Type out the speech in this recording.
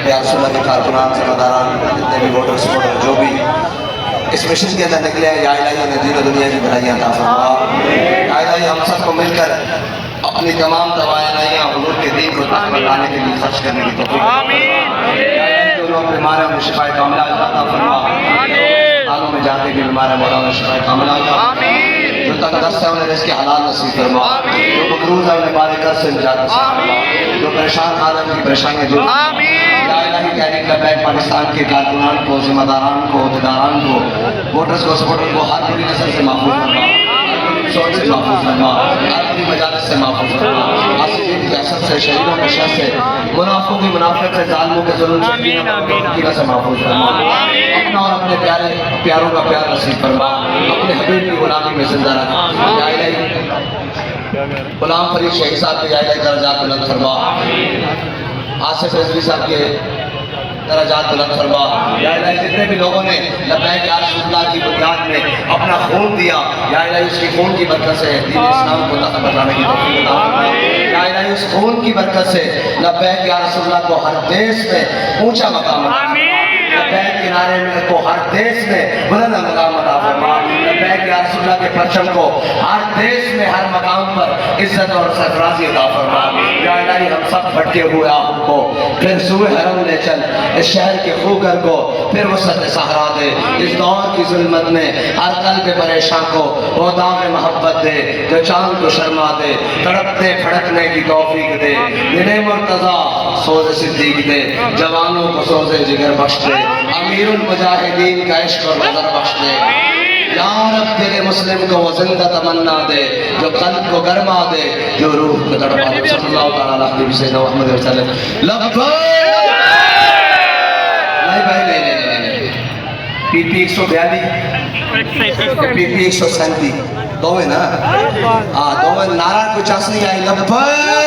प्यार सुलह के कारकुनान ज़िम्मेदारान जितने भी वोटर सपोर्टर जो भी इस मिशन के अंदर निकले हैं, या इलाही उन्हें दीन और दुनिया की भलाइयाँ अता फरमा। या इलाही हम सबको मिलकर अपनी तमाम तवानाइयाँ हुजूर के दीन को तक लाने के लिए खर्च करने की तौफीक अता फरमा। या इलाही जो लोग बीमार हैं उन्हें शिफाए कामिला अता फरमा। हालों में जाते भी बीमार हैं मौला उन्हें शिफाए कामिला अता फरमा। जो तंगदस्त है उन्हें रिज़्क़ हलाल नसीब फरमा। जो मकरूज़ है उन्हें बारे कर्ज़ से निजात नसीब फरमा। जो परेशान हाल है उनकी परेशानियाँ दूर फरमा। या इलाही तहरीक लब्बैक पाकिस्तान के कारकुनान को, ज़िम्मेदारान को, अहदेदारान को, वोटर्स को, सपोर्टर को हर बुरी नज़र से महफूज फरमा, हर सोच से महफूज फरमा, हर बुरी मजालस से महफूज फरमा, आसिफीन की हसद से, शरीरों के शर से, मुनाफिकों की मुनाफिकत से, ज़ालिमों के ज़ुल्म से, कीना से महफूज फरमा। अपना और अपने प्यारों का प्यार नसीब फरमा। अपने हबीब की गुलामी में जिंदा रख। या इलाही गुलाम फरीद शहीद साहब के या इलाही दर्जात बुलंद फरमा। आसिफ रिजवी साहब के दर्जात बुलंद फरमा। या इलाही जितने भी लोगों ने लब्बैक या रसूलुल्लाह की बुनियाद में अपना खून दिया, या इलाही उसकी खून की बरकत से दीन इस्लाम को तक बताने की तौफीक अता फरमा। या इलाही उस खून की बरकत से लब्बैक या रसूलुल्लाह को हर देश में ऊंचा मकाम अता फरमा। लब्बैक के नारे में को हर देश में बुलंद मकाम अता फरमा। लब्बैक या रसूलुल्लाह के परचम को हर देश में हर मकाम पर इज्जत और सरफराजी अता फरमा। या इलाही हम सब भटके हुए आहू को फिर सूए हरम ले चल, इस शहर के खूगर को फिर वसत सहारा दे। इस दौर की जुल्मत में हर कल्ब परेशान को वो दाग मोहब्बत दे, जो चांद को शर्मा दे, तड़पते फड़कने की तौफीक दे। दिले मुर्तज़ा सोज़ सिद्दीक दे, जवानों को सोज़े जिगर बख्श दे। अमीरुल मुजाहिदीन का इश्क और नज़र बख्श दे। या रब तेरे मुस्लिम को वो जिंदा तमन्ना दे, जो कल्ब को गरमा दे, जो रूह को तड़पा दे। सल्लल्लाहु तआला अलैहि वसल्लम मुहम्मद वसल्लम। लब्बैक नहीं पीपी 142 पीपी 137 दो है ना। हाँ दो नारा कुछ नहीं आई। लब्बैक